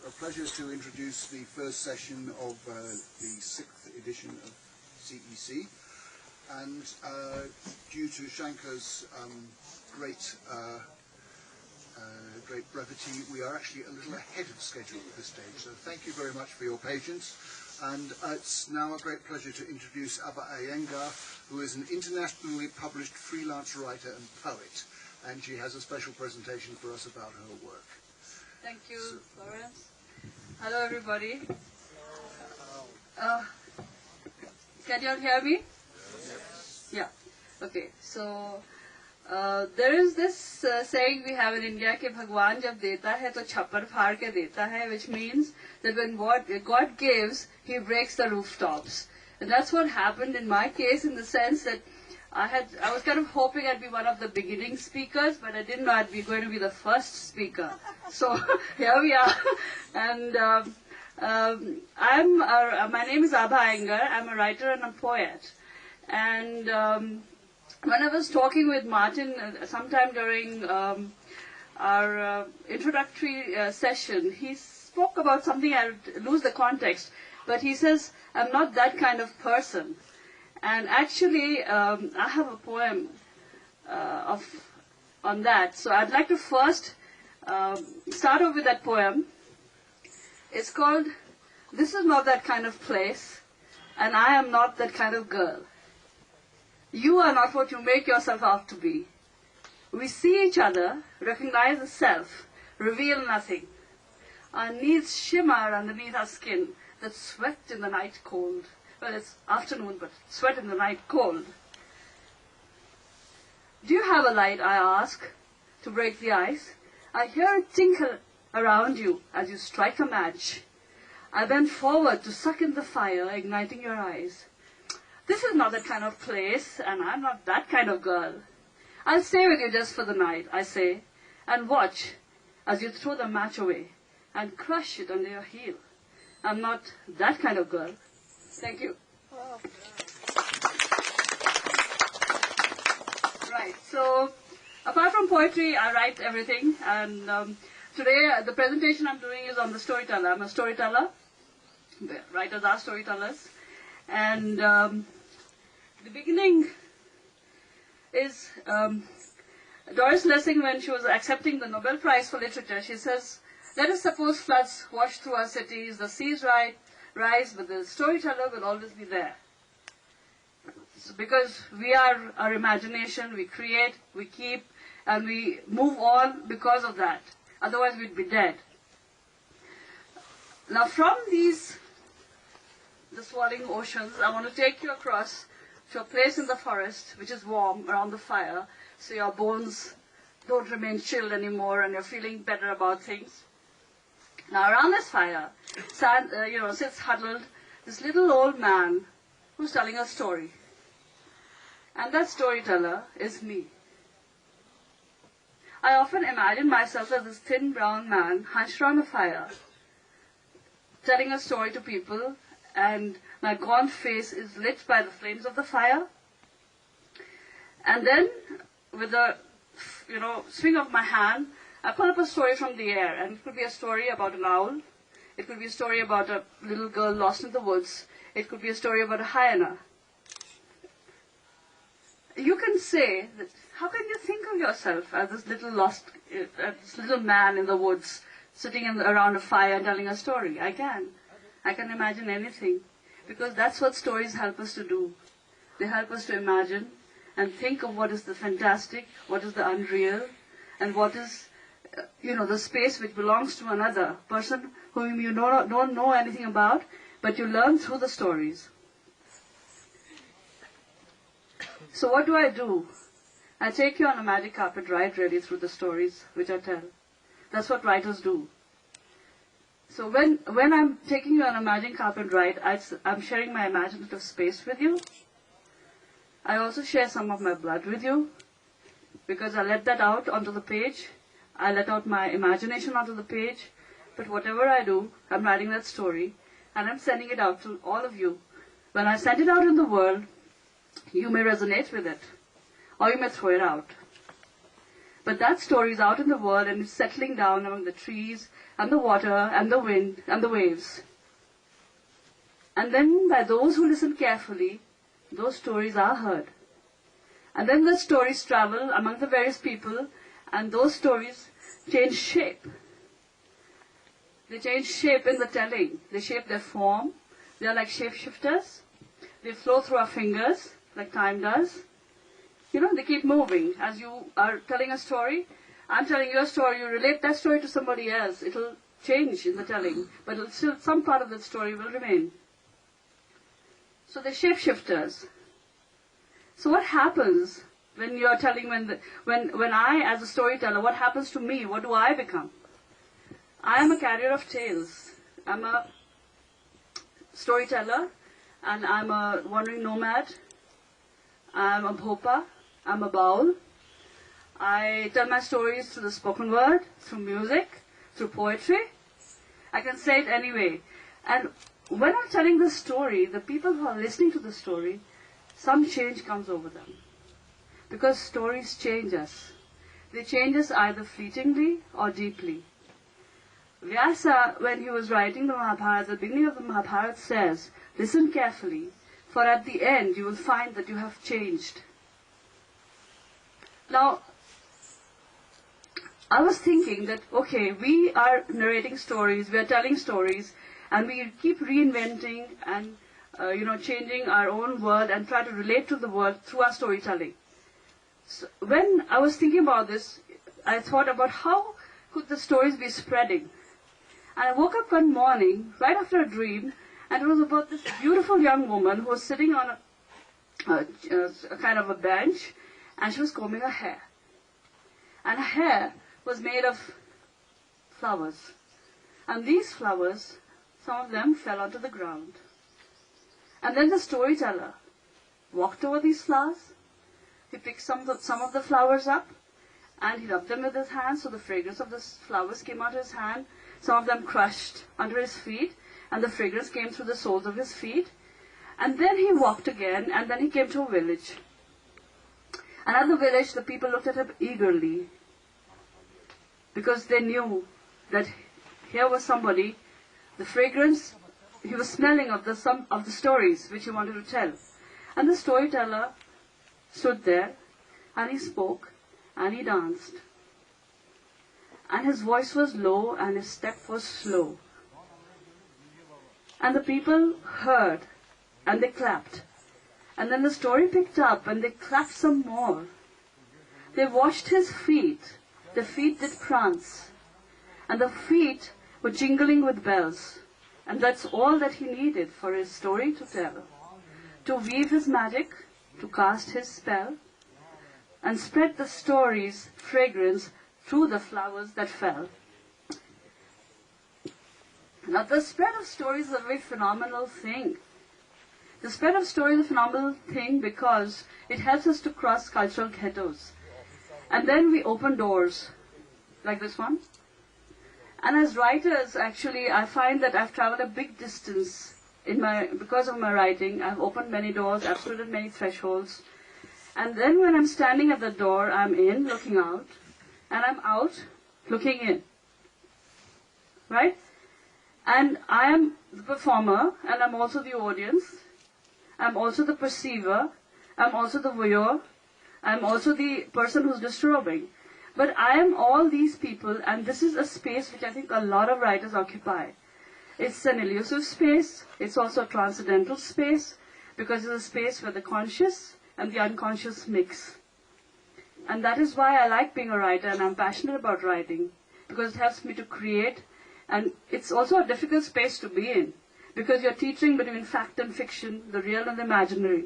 a pleasure to introduce the first session of the 6th edition of CEC. And due to Shankar's great brevity, we are actually a little ahead of schedule at this stage. So thank you very much for your patience. And it's now a great pleasure to introduce Abha Iyengar, who is an internationally published freelance writer and poet. And she has a special presentation for us about her work. Thank you, Florence. Hello, everybody. Can you all hear me? Yes. Yeah. Okay. So there is this saying we have in India कि भगवान जब देता है तो छप्पर फाड़ के देता है, which means that when what God gives, He breaks the rooftops. And that's what happened in my case, in the sense that I was kind of hoping I'd be one of the beginning speakers, but I didn't know I'd be going to be the first speaker. So here we are. And my name is Abha Iyengar. I'm a writer and a poet. And when I was talking with Martin sometime during our introductory session, he spoke about something, I'll lose the context, but he says, I'm not that kind of person. And actually, I have a poem on that. So I'd like to first start off with that poem. It's called, This is Not That Kind of Place, and I Am Not That Kind of Girl. You are not what you make yourself out to be. We see each other, recognize the self, reveal nothing. Our needs shimmer underneath our skin that sweat in the night cold. Well, it's afternoon, but sweat in the night cold. Do you have a light, I ask, to break the ice? I hear it tinkle around you as you strike a match. I bend forward to suck in the fire, igniting your eyes. This is not that kind of place, and I'm not that kind of girl. I'll stay with you just for the night, I say, and watch as you throw the match away and crush it under your heel. I'm not that kind of girl. Thank you. Wow. Right, so apart from poetry, I write everything. And today, the presentation I'm doing is on the storyteller. I'm a storyteller. The writers are storytellers. And the beginning is Doris Lessing, when she was accepting the Nobel Prize for Literature, she says, let us suppose floods wash through our cities, the seas rise, but the storyteller will always be there. So because we are our imagination, we create, we keep, and we move on because of that. Otherwise we'd be dead. Now from the swirling oceans, I want to take you across to a place in the forest which is warm around the fire, so your bones don't remain chilled anymore and you're feeling better about things. Now around this fire, sits huddled this little old man who's telling a story. And that storyteller is me. I often imagine myself as this thin brown man hunched around a fire, telling a story to people, and my gaunt face is lit by the flames of the fire. And then, with a swing of my hand, I pull up a story from the air, and it could be a story about an owl. It could be a story about a little girl lost in the woods. It could be a story about a hyena. You can say that, how can you think of yourself as this little man in the woods, sitting around a fire and telling a story? I can. I can imagine anything, because that's what stories help us to do. They help us to imagine and think of what is the fantastic, what is the unreal, and what is the space which belongs to another person whom you don't know anything about, but you learn through the stories. So what do? I take you on a magic carpet ride really through the stories which I tell. That's what writers do. So when I'm taking you on a magic carpet ride, I'm sharing my imaginative space with you. I also share some of my blood with you, because I let that out onto the page. I let out my imagination onto the page, but whatever I do, I'm writing that story, and I'm sending it out to all of you. When I send it out in the world, you may resonate with it, or you may throw it out. But that story is out in the world and it's settling down among the trees and the water and the wind and the waves. And then by those who listen carefully, those stories are heard. And then the stories travel among the various people and those stories change shape. They change shape in the telling. They shape their form. They are like shapeshifters. They flow through our fingers like time does. You know, they keep moving. As you are telling a story, I'm telling you a story, you relate that story to somebody else. It'll change in the telling, but it'll still, some part of that story will remain. So they're shapeshifters. So what happens when you're telling, when I, as a storyteller, what happens to me? What do I become? I am a carrier of tales. I'm a storyteller, and I'm a wandering nomad. I'm a bhopa. I'm a baul. I tell my stories through the spoken word, through music, through poetry. I can say it anyway. And when I'm telling the story, the people who are listening to the story, some change comes over them. Because stories change us. They change us either fleetingly or deeply. Vyasa, when he was writing the Mahabharata, at the beginning of the Mahabharata says, listen carefully, for at the end you will find that you have changed. Now, I was thinking that, okay, we are narrating stories, we are telling stories, and we keep reinventing and changing our own world and try to relate to the world through our storytelling. So when I was thinking about this, I thought about how could the stories be spreading. And I woke up one morning, right after a dream, and it was about this beautiful young woman who was sitting on a kind of a bench, and she was combing her hair. And her hair was made of flowers. And these flowers, some of them fell onto the ground. And then the storyteller walked over these flowers. He picked some of the flowers up, and he rubbed them with his hand, so the fragrance of the flowers came out of his hand. Some of them crushed under his feet, and the fragrance came through the soles of his feet. And then he walked again, and then he came to a village. And at the village, the people looked at him eagerly, because they knew that here was somebody, the fragrance, he was smelling of some of the stories which he wanted to tell. And the storyteller stood there, and he spoke, and he danced. And his voice was low, and his step was slow. And the people heard, and they clapped. And then the story picked up, and they clapped some more. They washed his feet. The feet did prance. And the feet were jingling with bells. And that's all that he needed for his story to tell. To weave his magic, to cast his spell, and spread the story's fragrance through the flowers that fell. Now, the spread of stories is a very phenomenal thing. The spread of stories is a phenomenal thing because it helps us to cross cultural ghettos. And then we open doors, like this one. And as writers, actually, I find that I've traveled a big distance because of my writing. I've opened many doors, I've stood at many thresholds. And then when I'm standing at the door, I'm in, looking out, and I'm out, looking in. Right? And I am the performer, and I'm also the audience. I'm also the perceiver. I'm also the viewer. I'm also the person who's disturbing. But I am all these people, and this is a space which I think a lot of writers occupy. It's an elusive space. It's also a transcendental space, because it's a space where the conscious and the unconscious mix. And that is why I like being a writer, and I'm passionate about writing, because it helps me to create. And it's also a difficult space to be in, because you're teetering between fact and fiction, the real and the imaginary.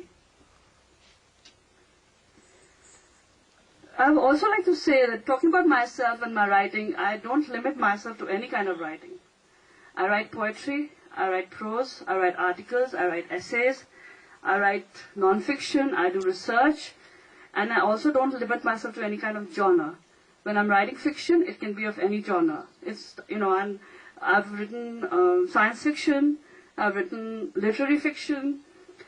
I would also like to say that talking about myself and my writing, I don't limit myself to any kind of writing. I write poetry, I write prose, I write articles, I write essays, I write non-fiction, I do research, and I also don't limit myself to any kind of genre. When I'm writing fiction, it can be of any genre. And I've written science fiction, I've written literary fiction.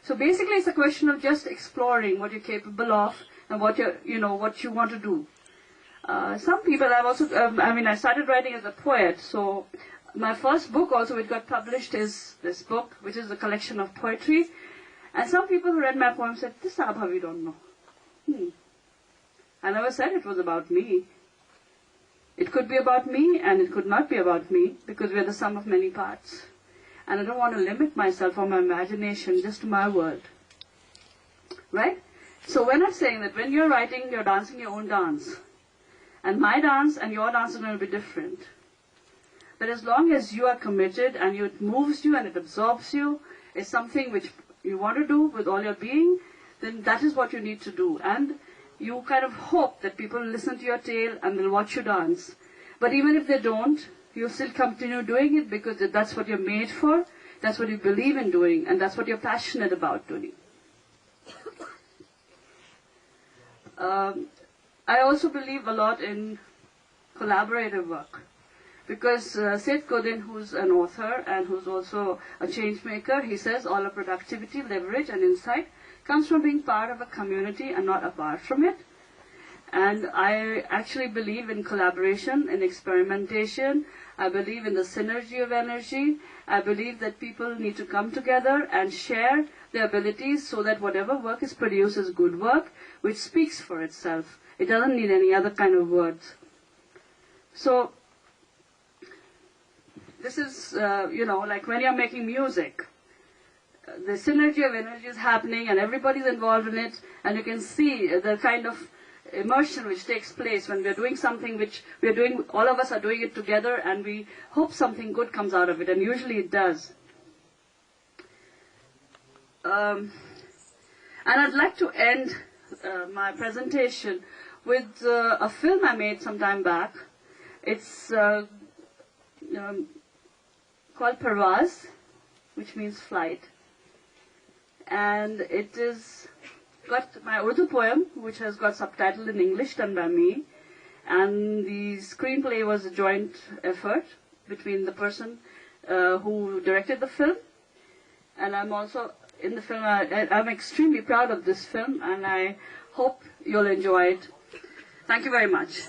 So basically it's a question of just exploring what you're capable of and what you want to do. Some people I've also, I started writing as a poet, so my first book also which got published is this book, which is a collection of poetry. And some people who read my poem said, this Abha we don't know. I never said it was about me. It could be about me and it could not be about me because we're the sum of many parts. And I don't want to limit myself or my imagination just to my world. Right? So when I'm saying that when you're writing, you're dancing your own dance. And my dance and your dance is going to be different. But as long as you are committed and it moves you and it absorbs you, it's something which you want to do with all your being, then that is what you need to do. And you kind of hope that people listen to your tale and they'll watch you dance. But even if they don't, you'll still continue doing it because that's what you're made for, that's what you believe in doing, and that's what you're passionate about doing. I also believe a lot in collaborative work. Because Seth Godin, who's an author and who's also a change maker, he says all our productivity, leverage and insight comes from being part of a community and not apart from it. And I actually believe in collaboration, in experimentation. I believe in the synergy of energy. I believe that people need to come together and share their abilities so that whatever work is produced is good work, which speaks for itself. It doesn't need any other kind of words. So, this is, like when you're making music, the synergy of energy is happening and everybody's involved in it, and you can see the kind of immersion which takes place when we're doing something which we're doing, all of us are doing it together, and we hope something good comes out of it, and usually it does. And I'd like to end my presentation with a film I made some time back. It's called Parvaz, which means flight. And it is got my Urdu poem, which has got subtitled in English done by me. And the screenplay was a joint effort between the person who directed the film. And I'm also in the film. I'm extremely proud of this film, and I hope you'll enjoy it. Thank you very much.